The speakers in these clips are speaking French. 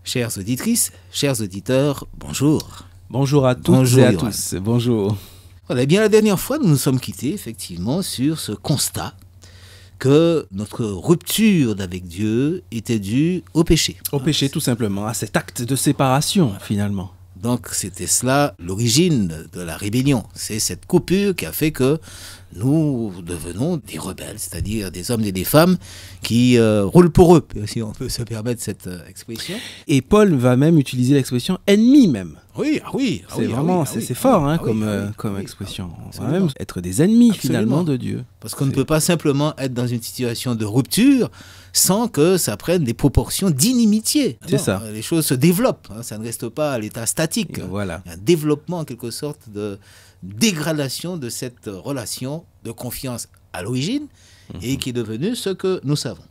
Chères auditrices, chers auditeurs, bonjour. Bonjour à toutes et à tous. Bonjour. Voilà, bien la dernière fois, nous nous sommes quittés effectivement sur ce constat que notre rupture d'avec Dieu était due au péché. Au péché, tout simplement, à cet acte de séparation, finalement. Donc c'était cela l'origine de la rébellion. C'est cette coupure qui a fait que nous devenons des rebelles, c'est-à-dire des hommes et des femmes qui roulent pour eux, si on peut se permettre cette expression. Et Paul va même utiliser l'expression ennemi même. Oui, c'est vraiment, c'est fort comme expression. On va même être des ennemis finalement de Dieu. Parce qu'on ne peut pas simplement être dans une situation de rupture sans que ça prenne des proportions d'inimitié. C'est ça. Les choses se développent, ça ne reste pas à l'état statique. Voilà. Il y a un développement en quelque sorte de dégradation de cette relation de confiance à l'origine et qui est devenue ce que nous savons.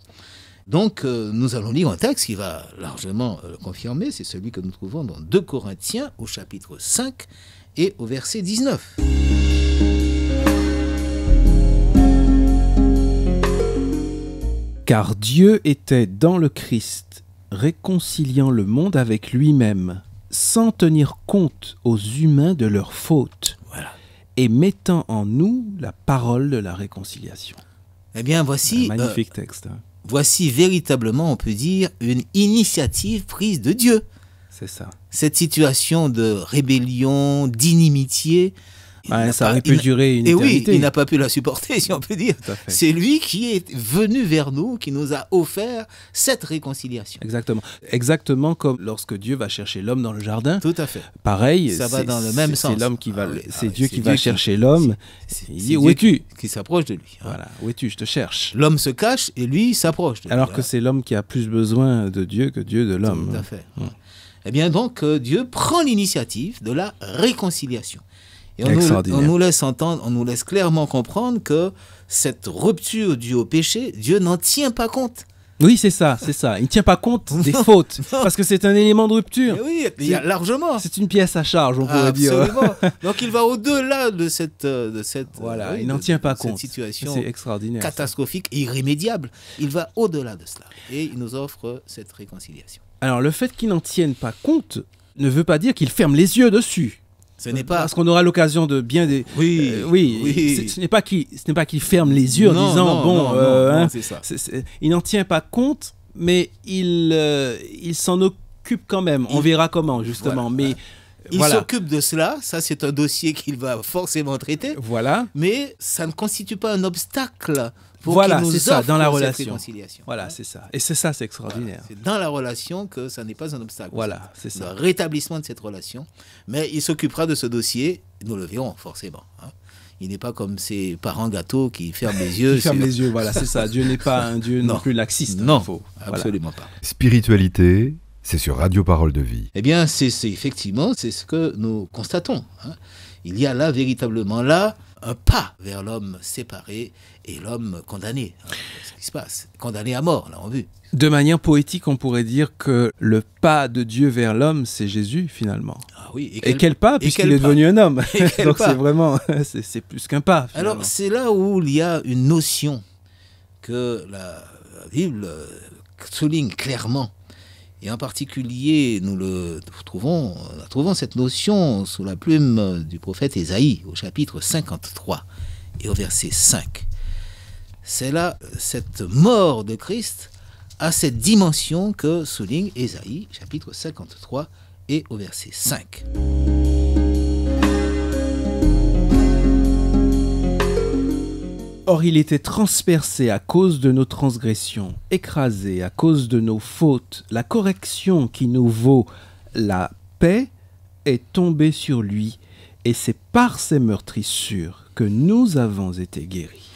Donc, nous allons lire un texte qui va largement le confirmer. C'est celui que nous trouvons dans 2 Corinthiens au chapitre 5 et au verset 19. Car Dieu était dans le Christ, réconciliant le monde avec lui-même, sans tenir compte aux humains de leurs fautes, et mettant en nous la parole de la réconciliation. Eh bien, voici... Un magnifique texte. Voici véritablement, on peut dire, une initiative prise de Dieu. C'est ça. Cette situation de rébellion, d'inimitié... ça aurait pu durer une éternité. Et oui, il n'a pas pu la supporter, si on peut dire. C'est lui qui est venu vers nous, qui nous a offert cette réconciliation. Exactement. Exactement comme lorsque Dieu va chercher l'homme dans le jardin. Tout à fait. Pareil, ça va dans le même sens. C'est l'homme qui va, c'est Dieu qui va chercher l'homme. Il dit, où es-tu ? Qui s'approche de lui. Voilà, où es-tu ? Je te cherche. L'homme se cache et lui s'approche de lui. Alors que c'est l'homme qui a plus besoin de Dieu que Dieu de l'homme. Tout à fait. Eh bien donc, Dieu prend l'initiative de la réconciliation. Et on nous laisse entendre, on nous laisse clairement comprendre que cette rupture due au péché, Dieu n'en tient pas compte. Oui, c'est ça. Il ne tient pas compte des fautes, parce que c'est un élément de rupture. Oui, il y a largement. C'est une pièce à charge, on pourrait dire. Absolument. Donc il va au-delà de cette voilà, il n'en tient pas compte. Cette situation extraordinaire, catastrophique et irrémédiable. Il va au-delà de cela. Et il nous offre cette réconciliation. Alors, le fait qu'il n'en tienne pas compte ne veut pas dire qu'il ferme les yeux dessus. Ce n'est pas... Parce qu'on aura l'occasion de bien... Ce n'est pas qu'il ferme les yeux en disant... Non, c'est ça. Il n'en tient pas compte, mais il s'en occupe quand même. On verra comment, justement. Voilà. Mais il s'occupe de cela. Ça, c'est un dossier qu'il va forcément traiter. Voilà. Mais ça ne constitue pas un obstacle pour voilà, qu'il nous c'est ça, offre dans la cette relation. Réconciliation. Voilà, c'est ça. Et c'est ça, c'est extraordinaire. Voilà, c'est dans la relation que ça n'est pas un obstacle. Voilà, c'est ça. Le rétablissement de cette relation. Mais il s'occupera de ce dossier, nous le verrons forcément. Il n'est pas comme ces parents gâteaux qui ferment les yeux. Les yeux, voilà, c'est ça. Dieu n'est pas un Dieu non plus laxiste. Non, absolument pas. Spiritualité, c'est sur Radio Parole de Vie. Eh bien, c'est effectivement, c'est ce que nous constatons. Il y a là, véritablement là, un pas vers l'homme séparé et l'homme condamné. C'est ce qui se passe. Condamné à mort, là, on vu. De manière poétique, on pourrait dire que le pas de Dieu vers l'homme, c'est Jésus, finalement. Ah oui. Et quel pas, puisqu'il est devenu un homme. Donc c'est vraiment, c'est plus qu'un pas, finalement. Alors, c'est là où il y a une notion que la Bible souligne clairement. Et en particulier, nous trouvons cette notion sous la plume du prophète Ésaïe, au chapitre 53 et au verset 5. C'est là, cette mort de Christ a cette dimension que souligne Ésaïe, chapitre 53 et au verset 5. Or il était transpercé à cause de nos transgressions, écrasé à cause de nos fautes. La correction qui nous vaut la paix est tombée sur lui, et c'est par ses meurtrissures que nous avons été guéris.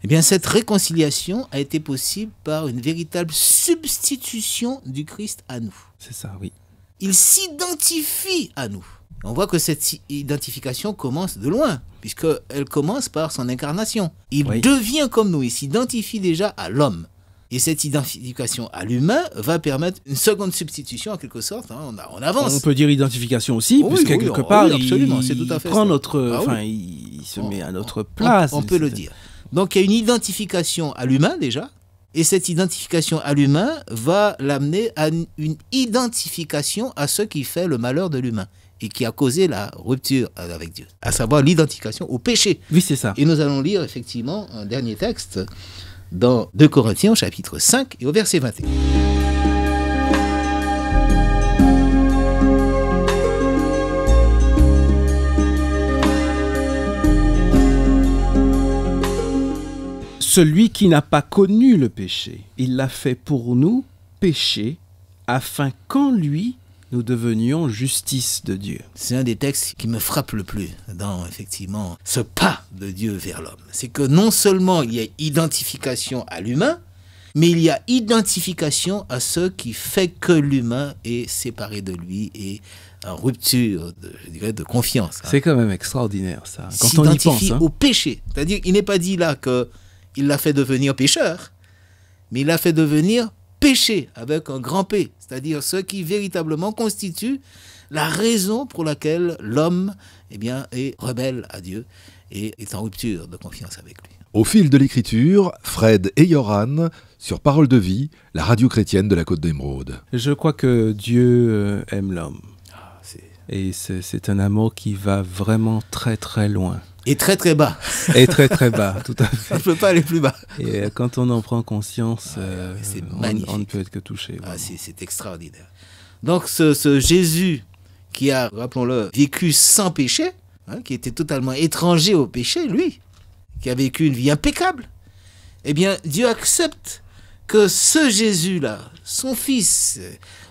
Eh bien, cette réconciliation a été possible par une véritable substitution du Christ à nous. C'est ça, oui. Il s'identifie à nous. On voit que cette identification commence de loin, puisqu'elle commence par son incarnation. Il devient comme nous, il s'identifie déjà à l'homme. Et cette identification à l'humain va permettre une seconde substitution en quelque sorte. On avance. On peut dire identification aussi, puisque quelque part, absolument, c'est tout à fait prend ça. Il se met à notre place. On peut le dire. Donc il y a une identification à l'humain déjà, Et cette identification à l'humain va l'amener à une identification à ce qui fait le malheur de l'humain et qui a causé la rupture avec Dieu, à savoir l'identification au péché. Oui, c'est ça. Et nous allons lire effectivement un dernier texte dans 2 Corinthiens, chapitre 5 et au verset 21. Celui qui n'a pas connu le péché, il l'a fait pour nous péché, afin qu'en lui, nous devenions justice de Dieu. C'est un des textes qui me frappe le plus dans, effectivement, ce pas de Dieu vers l'homme. C'est que non seulement il y a identification à l'humain, mais il y a identification à ce qui fait que l'humain est séparé de lui et en rupture, je dirais, de confiance. C'est quand même extraordinaire, ça, quand on y pense. S'identifie au péché. C'est-à-dire qu'il n'est pas dit là qu'il l'a fait devenir pécheur, mais il l'a fait devenir péché avec un grand P, c'est-à-dire ce qui véritablement constitue la raison pour laquelle l'homme est rebelle à Dieu et est en rupture de confiance avec lui. Au fil de l'écriture, Fred et Yoran sur Parole de Vie, la radio chrétienne de la Côte d'Émeraude. Je crois que Dieu aime l'homme. Et c'est un amour qui va vraiment très très loin. Et très très bas. Et très très bas, tout à fait. On ne peut pas aller plus bas. Et quand on en prend conscience, c'est on ne peut être que touché. C'est extraordinaire. Donc ce Jésus qui a, rappelons-le, vécu sans péché, qui était totalement étranger au péché, lui, qui a vécu une vie impeccable, eh bien Dieu accepte que ce Jésus-là, son fils,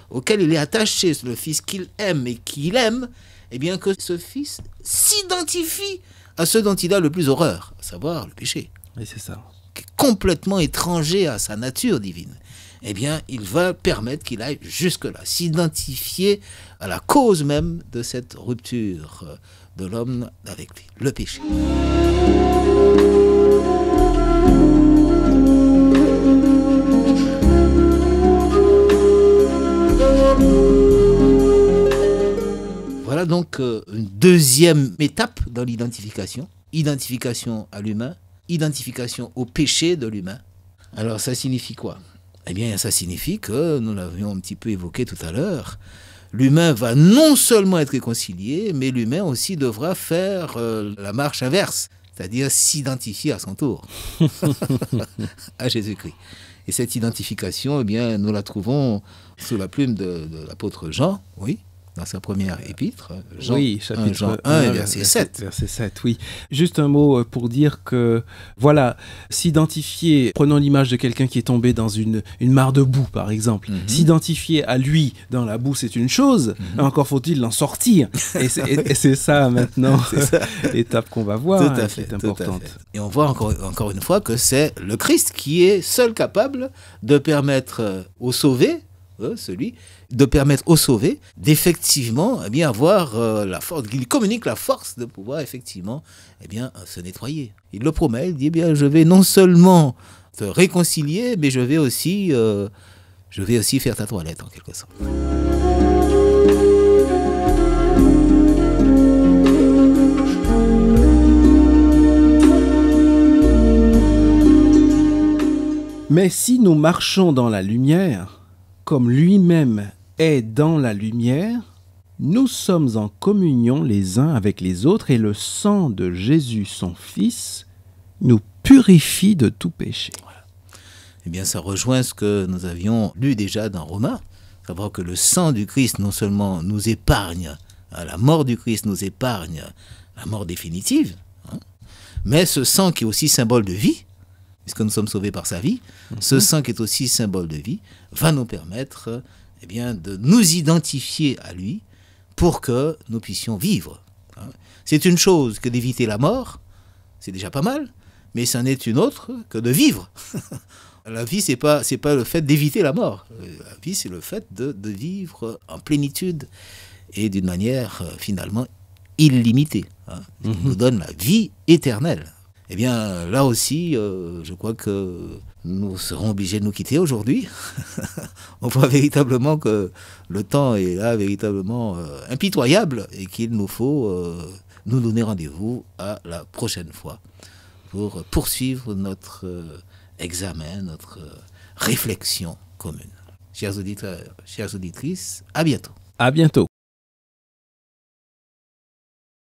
auquel il est attaché, le fils qu'il aime et qu'il aime, eh bien que ce fils s'identifie à ce dont il a le plus horreur, à savoir le péché. Et c'est ça. Qui est complètement étranger à sa nature divine. Eh bien, il va permettre qu'il aille jusque-là, s'identifier à la cause même de cette rupture de l'homme avec lui, le péché. Voilà donc une deuxième étape dans l'identification. Identification à l'humain, identification au péché de l'humain. Alors ça signifie quoi ? Eh bien ça signifie que, nous l'avions un petit peu évoqué tout à l'heure, l'humain va non seulement être réconcilié, mais l'humain aussi devra faire la marche inverse, c'est-à-dire s'identifier à son tour à Jésus-Christ. Et cette identification, eh bien, nous la trouvons sous la plume de l'apôtre Jean, oui, dans sa première épître, Jean, oui, chapitre 1, Jean 1 et verset 7. Verset 7, oui. Juste un mot pour dire que, voilà, s'identifier, prenons l'image de quelqu'un qui est tombé dans une mare de boue, par exemple. S'identifier à lui dans la boue, c'est une chose, encore faut-il l'en sortir. Et c'est ça, maintenant, l'étape qu'on va voir, tout à fait, qui est importante. Et on voit encore une fois que c'est le Christ qui est seul capable de permettre aux sauvés, de permettre aux sauvés d'effectivement avoir la force, qu'il communique la force de pouvoir effectivement se nettoyer. Il le promet, il dit je vais non seulement te réconcilier, mais je vais aussi faire ta toilette en quelque sorte. Mais si nous marchons dans la lumière, comme lui-même est dans la lumière, nous sommes en communion les uns avec les autres et le sang de Jésus, son Fils, nous purifie de tout péché. Voilà. Eh bien, ça rejoint ce que nous avions lu déjà dans Romains, savoir que le sang du Christ non seulement nous épargne, la mort du Christ nous épargne la mort définitive, mais ce sang qui est aussi symbole de vie, puisque nous sommes sauvés par sa vie, ce sang qui est aussi symbole de vie, va nous permettre de nous identifier à lui pour que nous puissions vivre. C'est une chose que d'éviter la mort, c'est déjà pas mal, mais c'en est une autre que de vivre. La vie, c'est pas le fait d'éviter la mort. La vie, c'est le fait de vivre en plénitude et d'une manière finalement illimitée, qui nous donne la vie éternelle. Eh bien, là aussi, je crois que nous serons obligés de nous quitter aujourd'hui. On voit véritablement que le temps est là, véritablement impitoyable, et qu'il nous faut nous donner rendez-vous à la prochaine fois pour poursuivre notre examen, notre réflexion commune. Chers auditeurs, chères auditrices, à bientôt. À bientôt.